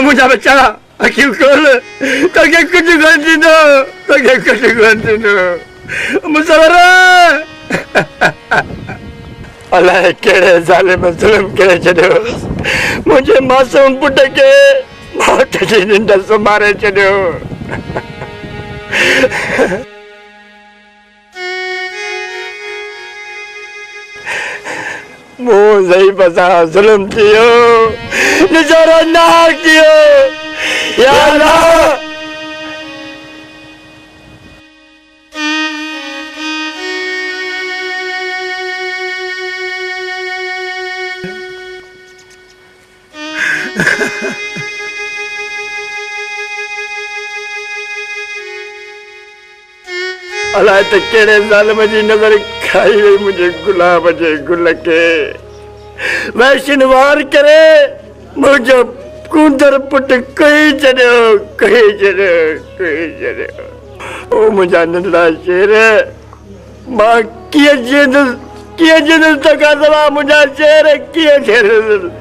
मुझा बच्चा कुछ अल्लाह केड़े ज़ालिम ज़ुल्म करे छॾियो मुझे मासूम पुट के मौत जी निंड सुमारे छॾियो मुझे बसा जुल्म कियो निजारा ना कियो या अल्लाह अल्लाह तो केड़े ज़ालिम जी नजर खाई हुई मुझे गुलाब जे गुल के वैश्यवार करे मुझे कुंदर पुट कही छॾियो ओ मुझा नंढड़ा शेर मां कीअं जींदुसि तका सवा मुझा शेर कीअं जींदुसि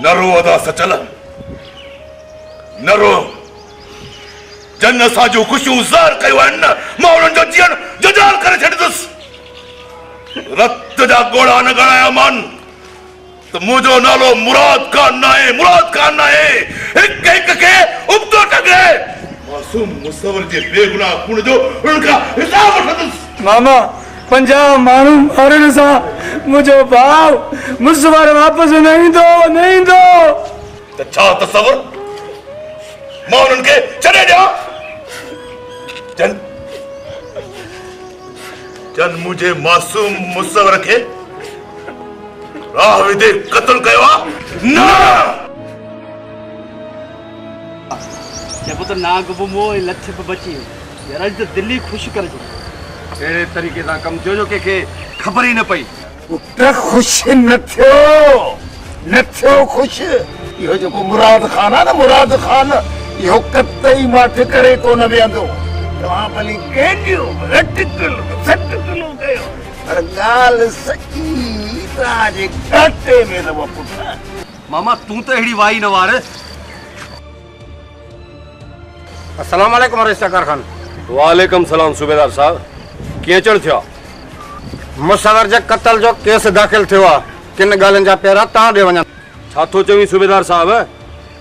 न रो अदा सचल न रो जन असांजूं ख़ुशियूं ज़ाहिर कयूं आहिनि न मां उन्हनि जो जीअण जुजाल करे छॾींदुसि रत जा ॻोढ़ा न ॻणाया मान त मुंहिंजो नालो मुराद खान न आहे हिक हिक खे उबतो टकरे मासूम मुसवर जे बेगुनाह खून जो उन्हनि खां हिसाब वठंदुसि मामा 50 माण्हू मारण सां मुंहिंजो भाउ मुसवर वापसि न ईंदो त छा तसवर मां उन्हनि खे छॾे ॾियां जन मुझे मासूम मुसवर के राह विदे कत्ल कयो न जब तो नाग बुमो लछ बची यार तो दिल्ली खुश कर जो एड़े तरीके सा कम जो के खबर ही न पई पुट खुश न थियो खुश यो जो मुराद खान है ना मुराद खान यो कतई माठ करे तो न वेंदो तव्हां भली केडियो रटकल सटकलो कयो पर गाल सची ताजे काटे में न पुट मामा तू तो एड़ी वाई न वार अस्सलाम वालेकुम रईसकार खान वालेकुम सलाम सूबेदार साहब किए चढ़ थियो मुसवर जे कत्ल जो केस दाखिल थियो किन ॻाल्हियुनि जा पेरा तव्हां ॾे वञनि। छा थो चवीं सूबेदार साहब?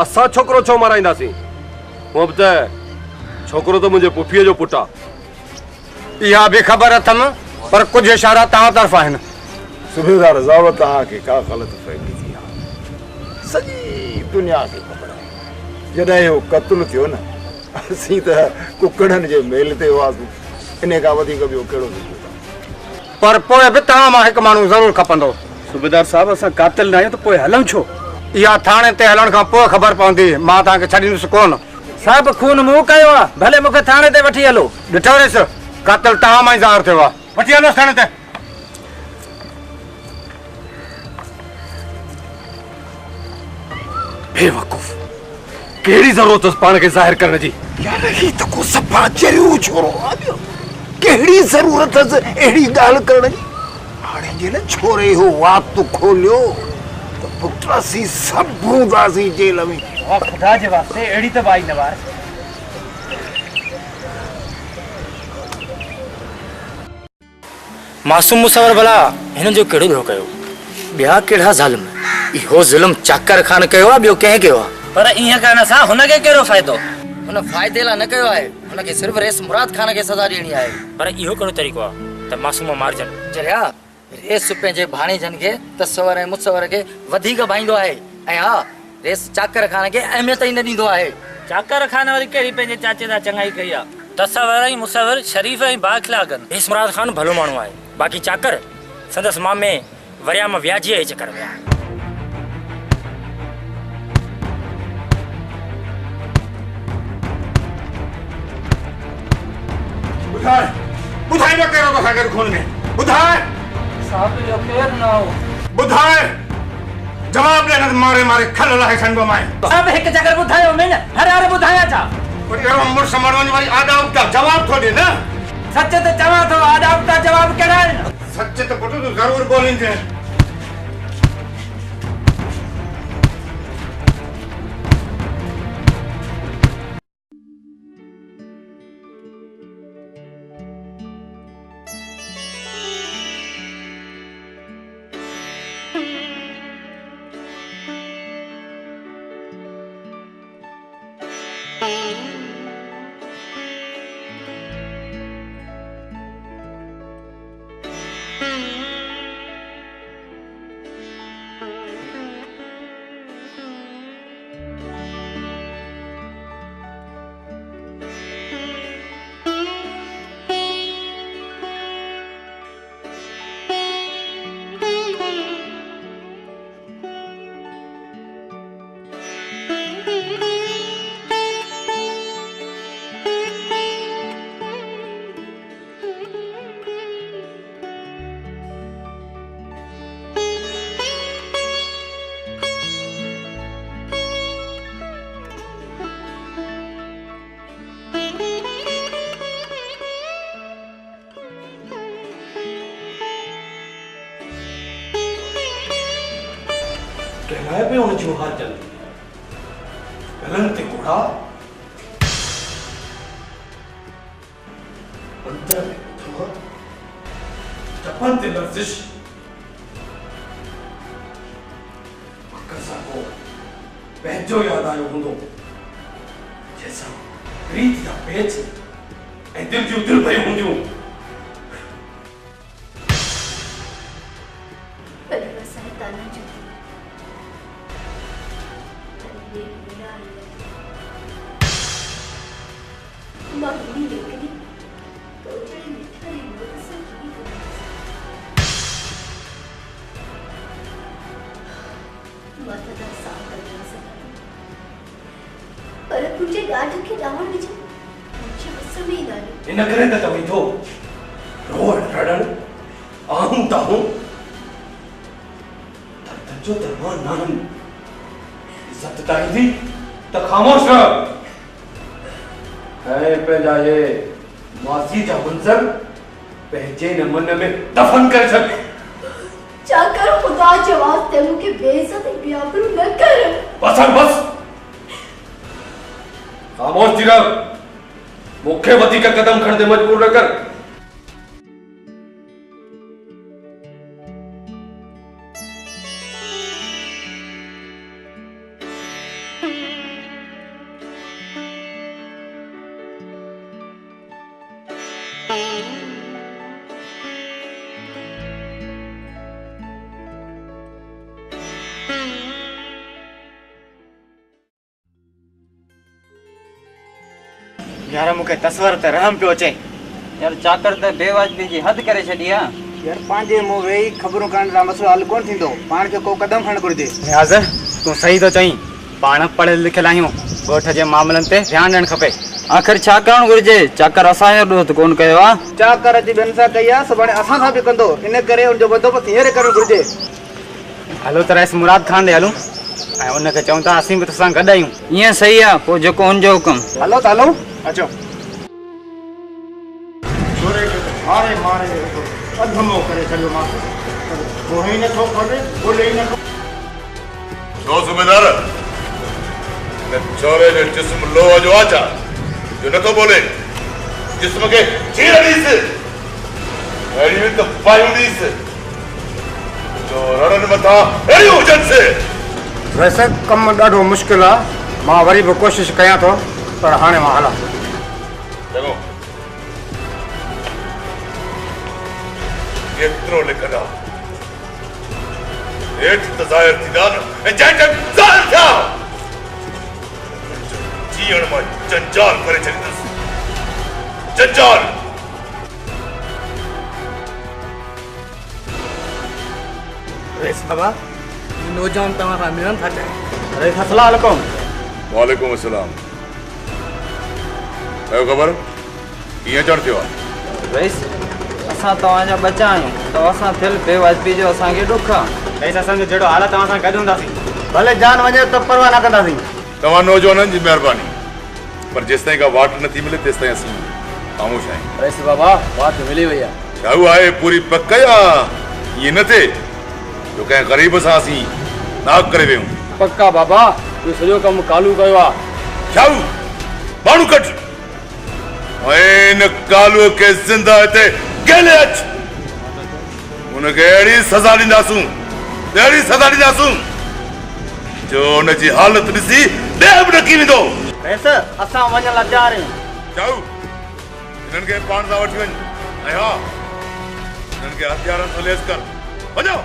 असां छोकिरो छो माराईंदासीं? हूअं बि त छोकिरो त मुंहिंजे पुफीअ जो पुटु आहे। इहा बि ख़बर अथमि, पर कुझु इशारा तव्हां तरफ़ आहिनि। सूबेदार साहब तव्हांखे का ग़लति फहमी थी आहे। सॼी दुनिया खे ख़बर आहे जॾहिं इहो क़त्लु थियो न, असीं त कुकड़नि जे मेल ते हुआसीं। इन खां वधीक ॿियो कहिड़ो सुठो? पर पोइ बि तव्हां मां हिकु माण्हू ज़रूरु खपंदो। सूबेदार साहब असां कातिल न आहियूं त पोइ हलूं छो? इहा थाणे ते हलण खां पोइ ख़बर पवंदी। मां तव्हांखे छॾींदुसि कोन। साहब खून मूं कयो आहे, भले मूंखे थाणे ते वठी हलो। ॾिठो ॾिस, कातिल तव्हां मां ई ज़ाहिर थियो आहे। वठी हलोसि थाणे ते। बेवकूफ़, कहिड़ी ज़रूरत अथसि पाण खे ज़ाहिर करण जी? यार ही त को सफ़ा चरियो छोरो आहे। कहिड़ी ज़रूरत अहिड़ी ॻाल्हि करण जी? हाणे जे छोरे हो वात खोलियो त पुट असीं सभु हूंदासीं जेल में। वाह खुदा जे वास्ते अहिड़ी त बाई न वार। मासूम मुसवर भला हिन जो कहिड़ो ॿियो कयो? ॿिया कहिड़ा ज़ालिम? इहो ज़ुल्म चाकर खान कयो आहे, ॿियो कंहिं कयो आहे? पर ईअं करण सां हुनखे कहिड़ो फ़ाइदो? हुन फ़ाइदे लाइ न कयो आहे, हुनखे सिर्फ़ु रेस मुराद खान खे सज़ा ॾियणी आहे। पर इहो कहिड़ो तरीक़ो आहे त मासूम मारजनि? जरिया रेस पंहिंजे भाणेजनि खे तस्वर ऐं मुसवर खे वधीक भाईंदो आहे, ऐं हा रेस चाकर खान खे अहमियत ई न ॾींदो आहे। चाकर खान वरी कहिड़ी पंहिंजे चाचे सां चङाई कई आहे? तस्वर ऐं मुसवर शरीफ़ ऐं बाख़िलागन। रेस मुराद खान भलो माण्हू आहे, बाक़ी चाकर संदसि मामे वरियाम व्याजीअ जे चकर में आहे। ॿुधाए न कहिड़ो तोसां गॾु खून में? ॿुधाए साहब जो केरु न हो। ॿुधाए, जवाब ॾे न मारे मारे खल लाहे छंडो माए। साहब हिकु चकर ॿुधायो में न, हर हर ॿुधायां छा? वरी अहिड़ो मुड़ुस मड़वनि वारी आदावता जवाब थो ॾे न। सच त चवां थो, आदावता जवाब कहिड़ा आहिनि? सच त पुटु तूं ज़रूरु ॻोल्हींदे। कहलाए पे उन जो हाथ जल्दी गलन ते घोड़ा अंतर में थो चपन ते लर्जिश अक्सा को पंहिंजो याद आयो हूंदो जैसा प्रीत जा पेच ऐं दिल जूं दिल पयूं हूंदियूं। इन करे त तव्हीं थो रोअण रड़ण आहूं ताहूं दर्द जो दरमान नाहन इज्जत ताईंदी त ख़ामोश रह ऐं पंहिंजा ये माज़ी जा मंज़र पंहिंजे न मन में दफ़न करे छॾ। चाकर खुदा जे वास्ते मूंखे बेइज्जत ऐं बेआबरू न कर। बस बस ख़ामोश थी रह, मूंखे वधीक कदम खणंदे मजबूर न कर। यार मूंखे तस्वर ते रहम पियो अचे। यार चाकर त बेवाजबी जी हद करे छॾी आहे। यार पंहिंजे मुंहुं वेही ख़बरूं करण जो मसइलो हल कोन थींदो, पाण खे को क़दम खणणु घुरिजे। नियाज़ तूं सही थो चईं, पाण पढ़ियल लिखियल आहियूं, ॻोठ जे मामलनि ते ध्यानु ॾियणु खपे। आख़िर छा करणु घुरिजे? चाकर असांजो ॾोस्त कोन कयो आहे। चाकर अची ॿियनि सां कई आहे, सुभाणे असां सां बि कंदो, इन करे हुनजो बंदोबस्तु हींअर करणु घुरिजे। हलो त रईस मुराद खान ॾे हलूं ऐं उनखे चऊं था असीं बि तोसां गॾु आहियूं। ईअं सही आहे, पोइ जेको हुनजो हुकुम। हलो त हलो, अचो। छोरे खे त मारे मारे अधमो करे छॾियो मां। मोहे ई नथो कोन्हे, ॻोल्हे ई नथो। छो सूबेदार इन छोरे जो जिस्म लोह जो आचा जो नथो बोले, जिस्म खे चीर ॾीस, अहिड़ियूं त पायूं ॾीस जो रणनि मथां अहिड़ियूं हुजनि। वैसे कमु ॾाढो मुश्किल आहे, मां वरी बि कोशिशि कयां थो, पर हाणे मां हलां। चङो, केतिरो लिखंदा हेठि त ज़ाहिर थींदा न, ऐं जंहिं टाइम ज़ाहिर थिया जीअण मां जंजाल करे छॾींदुसि। जंजाल रेस बाबा, नौजवान तव्हां सां मिलण था चाहिनि। रेस अस्सलाम वालेकुम। वालेकुम अस्सलाम। कयो ख़बर कीअं चढ़ थियो आहे? रईस असां तव्हांजा बचा आहियूं, तव्हां सां थियल बेवाजबी जो असांखे ॾुख आहे। रेस असांजो जहिड़ो हाल तव्हां सां गॾु हूंदासीं, भले जान वञे त परवाह न कंदासीं। तव्हां नौजवाननि जी महिरबानी, पर जेसिताईं का वाट नथी मिले तेसिताईं असीं ख़ामोश आहियूं। रेस बाबा, वाट मिली वई आहे। छा उहा आहे पूरी पक या ईअं न थिए जो कंहिं ग़रीब सां असीं नाक करे वियूं? पक्का बाबा, तूं सॼो कमु कालू कयो आहे। छाऊ माण्हू कट ऐं इन कालूअ खे ज़िंदा हिते गेले अच, उनखे अहिड़ी सज़ा ॾींदासूं, अहिड़ी सज़ा ॾींदासूं जो हुनजी हालत ॾिसी ॿियो बि ॾकी वेंदो। रेस असां वञण लाइ तयार आहियूं। छाऊ हिननि खे पाण सां वठी वञ, ऐं हा हिननि खे हथियारनि सां लैस कर। वञो।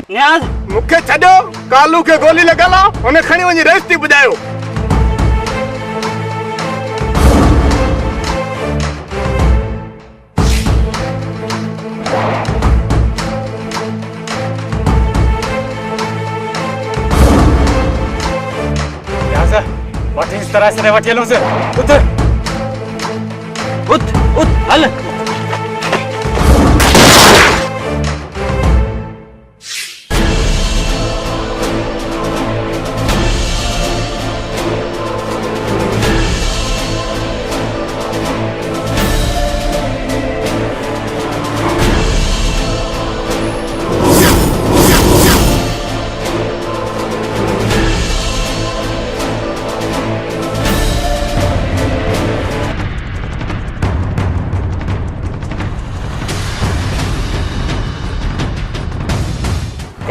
नियाज़ मूंखे छॾियो, कालू खे गोली लॻल आहे, हुन खणी वञी रेस थी ॿुधायो। नियाज़ वठी इस तरह से वठी हलूं से। उठ उठ उठ हल।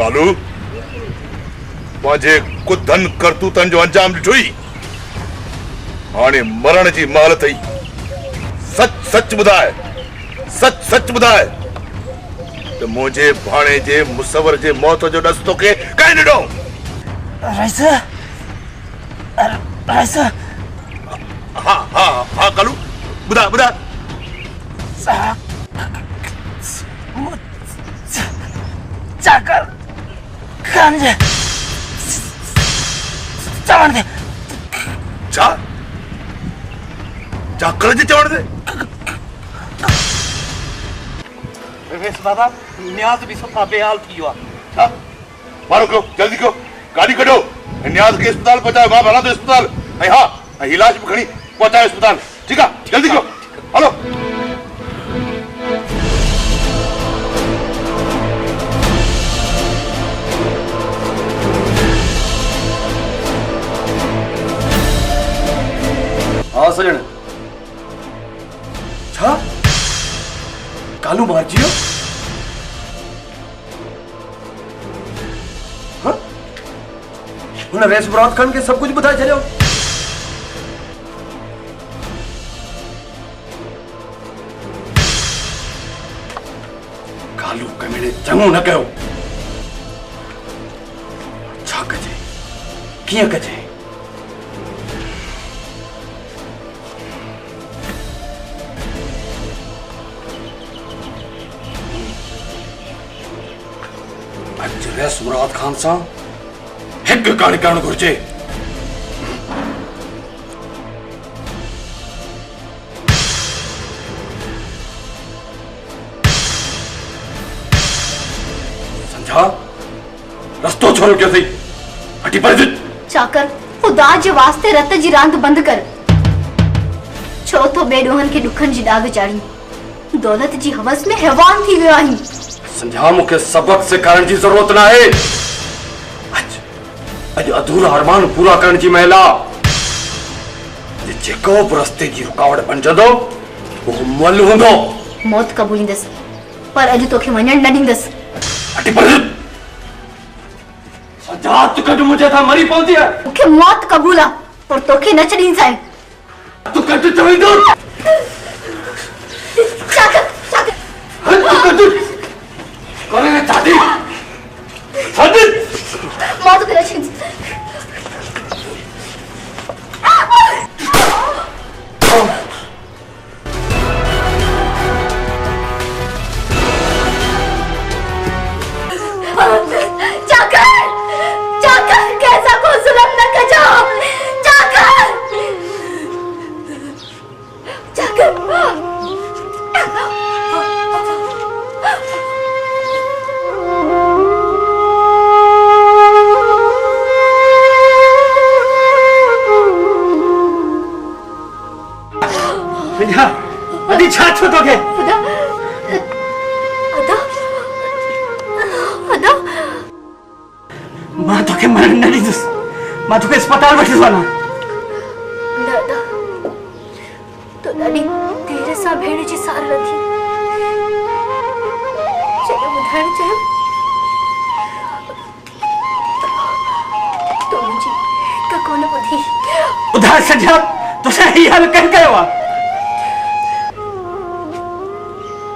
कालू मुझे कुधन करतूतन जो अंजाम ॾिठोई हाणे मरण जी महिल थई सच सच ॿुधाए सच सच ॿुधाए तो मुझे भाणे जे मुसवर जे मौत जो ॾस तोखे कंहिं ॾिनो राइसा हाँ हाँ हाँ कालू ॿुधा ॿुधा चाकर खान जे चवण दे छा चाकर जे चवण दे वेस बाबा न्याज भी सफा बेहाल थी वियो आहे छा मारो कयो जल्दी कयो गाड़ी कढो न्याज के अस्पताल पहुचायो मां भला तो अस्पताल ऐं हाँ ऐं इलाज भी खणी पहुचायो अस्पताल ठीक है जल्दी कयो हलो हाँ सजन छा कालू मार जियो हाँ हुन रेस मुराद खान के सब कुछ बताए छॾियो कालू कमेड़े चङो न कयो छा कजे कीअं कजे रेस मुराद खान सां हिकु कहाणी करणु घुर्जे समझा रस्तो छो रोकियो अथई हटी परे चाकर खुदा जे वास्ते रत जी रांदि बंदि कर छो तो ॿिए ॾोहनि खे ॾुखनि जी ॾाग चाढ़ी दौलत जी हवस में हैवान थी वियो आहीं समझा मुखे सबक सिखारण जी जरूरत ना है अज अधूरा अरमान पूरा करण जी महिला जेको बि रस्ते जी रुकावट बणजंदो वो मुअल हूंदो मौत क़बूलींदसि पर अॼु तोखे वञण न ॾींदसि हटी पर सजा तू कॾहिं मुझे था मरी पवंदी है मूंखे मौत क़बूल आहे पर तोखे न छॾींदसि तू कॾहिं चवंदो चाकर चाकर तू कॾहिं करे चादी चादी मौत करे छॾींदसि चाकर चाकर कैसा को जुल्म न कजो चाकर चाकर अदी छा छो तोखे मां तोखे मरण न ॾींदुसि मां तोखे अस्पताल वठी वञा दादा तो ॾाढी देर सां भेण जी सार थी चलो ॿुधाइण चाहियो तो मुंहिंजी हिकु कोन ॿुधी ॿुधाए सॼा तोसां ही हाल कंहिं कयो आहे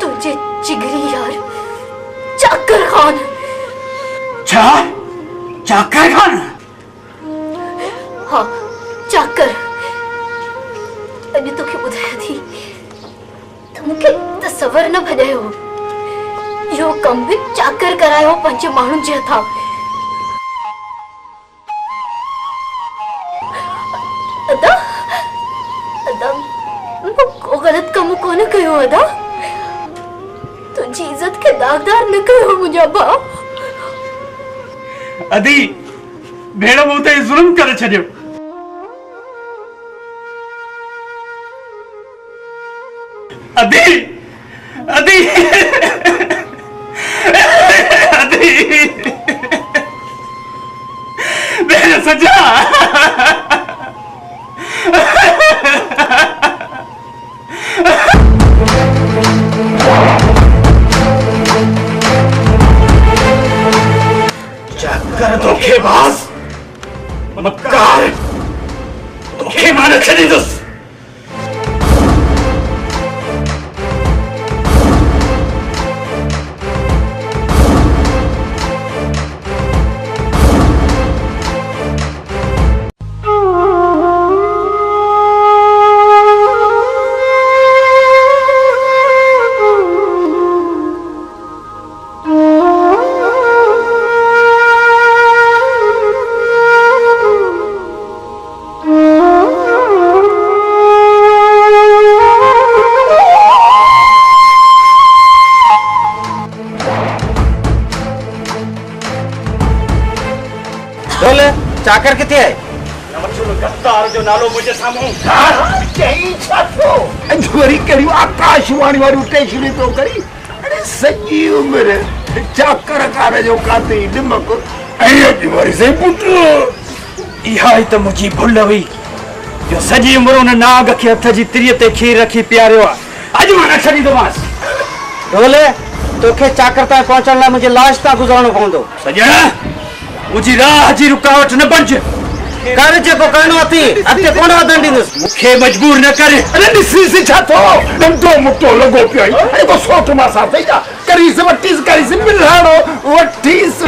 तुझे जिगरी यार चाकर खान छा चाकर खान हाँ चाकर अॼु तोखे ॿुधायां थी त मूंखे तसवर न भॼायो इहो कमु बि चाकर करायो 5 माण्हुनि जे हथां अदा अदा मूं को ग़लति कमु कोन कयो अदा तुंहिंजी इज़त खे दागदार न कयो मुंहिंजा भाउ अदी भेण मूं ते ज़ुल्म करे छॾियो अदी अदी अदी भेण सजा धोखेबाज मक्कार तोखे मारे छॾींदुसि बोले चाकर किथे है गद्दार जो नालो मुझे साम्हूं चई छा थियो अॼु वरी कहिड़ियूं आकाशवाणी वारियूं टेशनियूं थो करी अरे सॼी उमिरि चाकरकार जो काते दिमक ऐं अॼु वरी से पुट इहा ई त मुंहिंजी भुल हुई जो सॼी उमिरि हुन नाग खे हथ जी तिरीअ ते खीर रखी पियारियो आहे अॼु मां न छॾींदोमांसि ढोले तोखे चाकर ताईं पहुचण लाइ मुंहिंजे लाश तां गुज़रणो पवंदो सॼण मुंहिंजी राह जी रुकावट न बणिजे कर जेको करिणो अथई अॻिते कोन वधण ॾींदुसि मूंखे मजबूर न करे अरे ॾिसी छा थो डंडो मुटो लॻो पियो आहे अरे को सोट मां सां थई जा करीस करीस मिलाणो वठीस